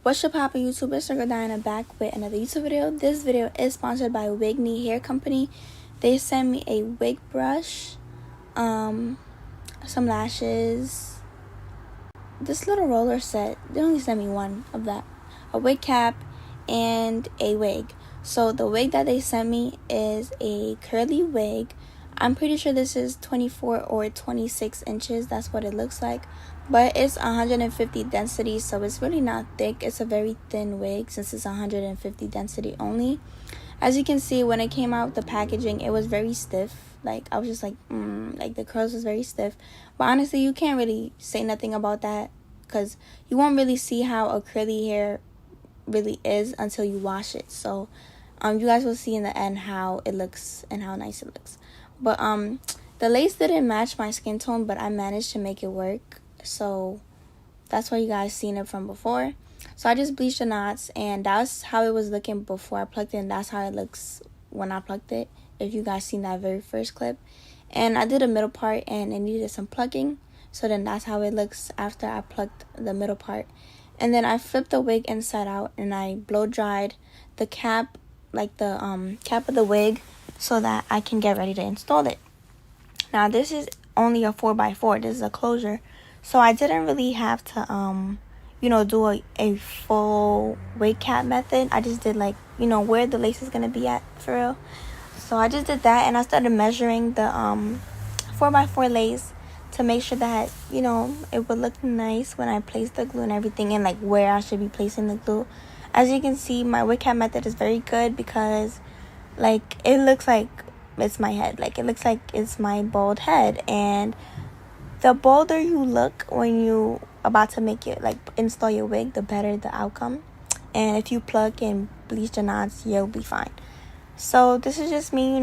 What's up, Papa YouTube? It's Circle Diana back with another YouTube video. This video is sponsored by Wignee Hair Company. They sent me a wig brush, some lashes, this little roller set. They only sent me one of that, a wig cap, and a wig. So the wig that they sent me is a curly wig. I'm pretty sure this is 24 or 26 inches. That's what it looks like. But it's 150 density, so it's really not thick. It's a very thin wig since it's 150 density only. As you can see, when it came out, the packaging, it was very stiff. Like, I was just like, like the curls was very stiff. But honestly, you can't really say nothing about that because you won't really see how a curly hair really is until you wash it. So, you guys will see in the end how it looks and how nice it looks. But, the lace didn't match my skin tone, but I managed to make it work. So that's why you guys seen it from before. So I just bleached the knots, and that's how it was looking before I plucked it, and that's how it looks when I plucked it, if you guys seen that very first clip. And I did a middle part and it needed some plucking, so then that's how it looks after I plucked the middle part. And then I flipped the wig inside out and I blow dried the cap, like the cap of the wig, so that I can get ready to install it. Now this is only a 4x4. This is a closure. So I didn't really have to, do a full wig cap method. I just did like, where the lace is going to be at for real. So I just did that, and I started measuring the 4x4 lace to make sure that, it would look nice when I place the glue and everything, and like where I should be placing the glue. As you can see, my wig cap method is very good because like it looks like it's my head. Like it looks like it's my bald head, and the bolder you look when you about to make it, like install your wig, the better the outcome. And if you pluck and bleach the knots, you'll be fine. So this is just me,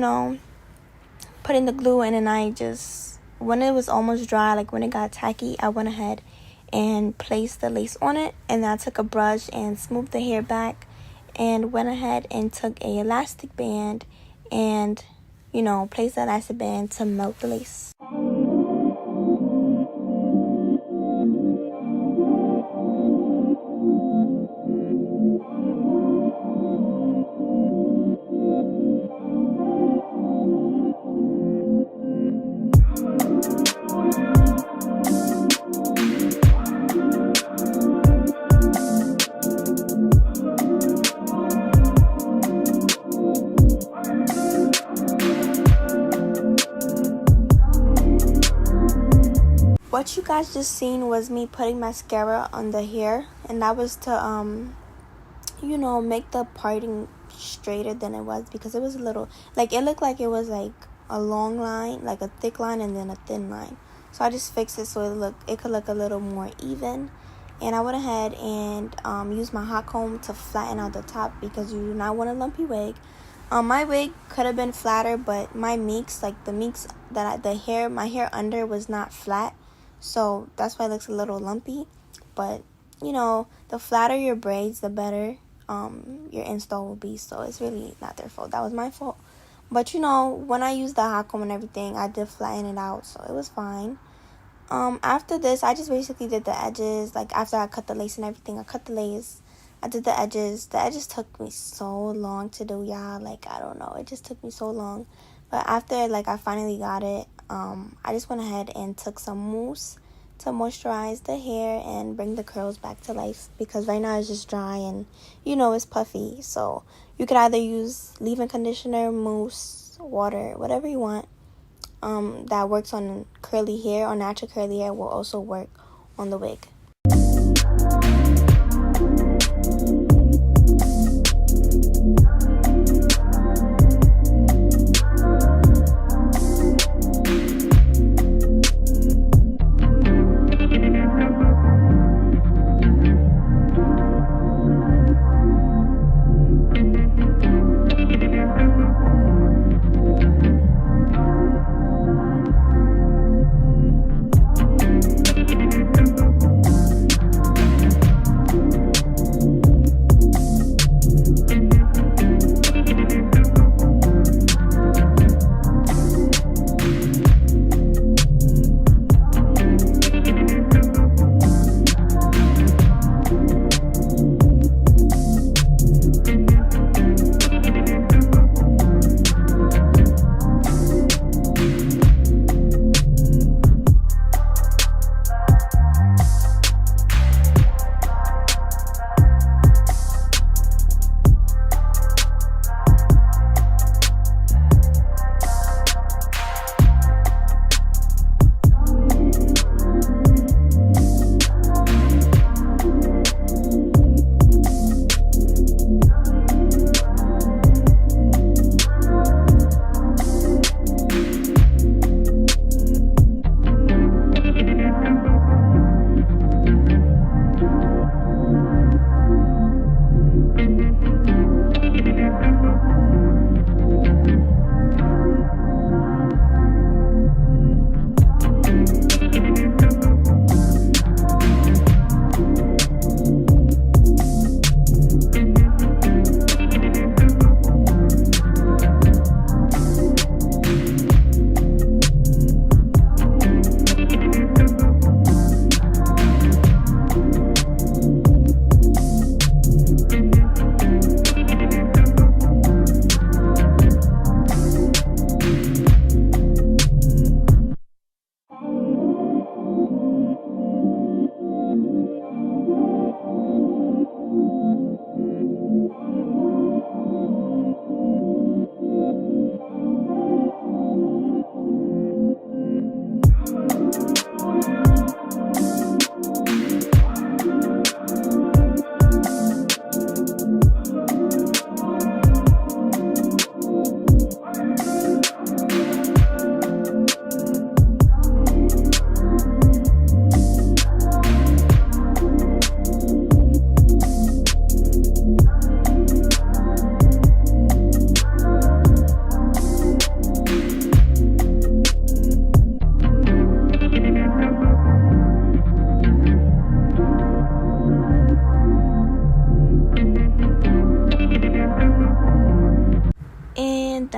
putting the glue in, and I just, when it was almost dry, like when it got tacky, I went ahead and placed the lace on it, and then I took a brush and smoothed the hair back and went ahead and took a elastic band and, placed the elastic band to melt the lace. What you guys just seen was me putting mascara on the hair, and that was to make the parting straighter than it was, because it was a little, like, it looked like it was like a long line, like a thick line, and then a thin line. So I just fixed it so it could look a little more even. And I went ahead and used my hot comb to flatten out the top, because you do not want a lumpy wig. My wig could have been flatter, but my meeks, like the meeks that my hair under was not flat. So that's why it looks a little lumpy. But, the flatter your braids, the better your install will be. So it's really not their fault. That was my fault. But, when I used the hot comb and everything, I did flatten it out. So it was fine. After this, I just basically did the edges. Like, after I cut the lace and everything, I cut the lace. I did the edges. The edges took me so long to do, y'all. Like, I don't know. It just took me so long. But after, like, I finally got it, I just went ahead and took some mousse to moisturize the hair and bring the curls back to life, because right now it's just dry and, it's puffy. So you could either use leave-in conditioner, mousse, water, whatever you want. That works on curly hair, or natural curly hair will also work on the wig.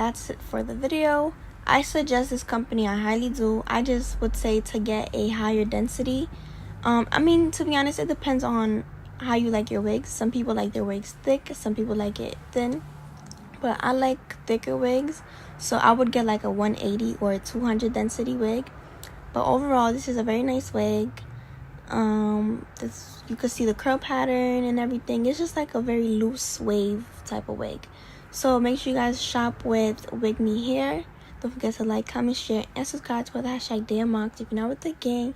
that's it for the video. I suggest this company, I highly do. I just would say to get a higher density. I mean, to be honest, it depends on how you like your wigs. Some people like their wigs thick, some people like it thin, but I like thicker wigs, so I would get like a 180 or a 200 density wig. But overall, this is a very nice wig. This, you can see the curl pattern and everything. It's just like a very loose wave type of wig. So make sure you guys shop with Wignee Hair. Don't forget to like, comment, share, and subscribe to the hashtag DamnMox. If you're not with the gang,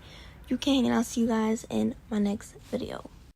you can, and I'll see you guys in my next video.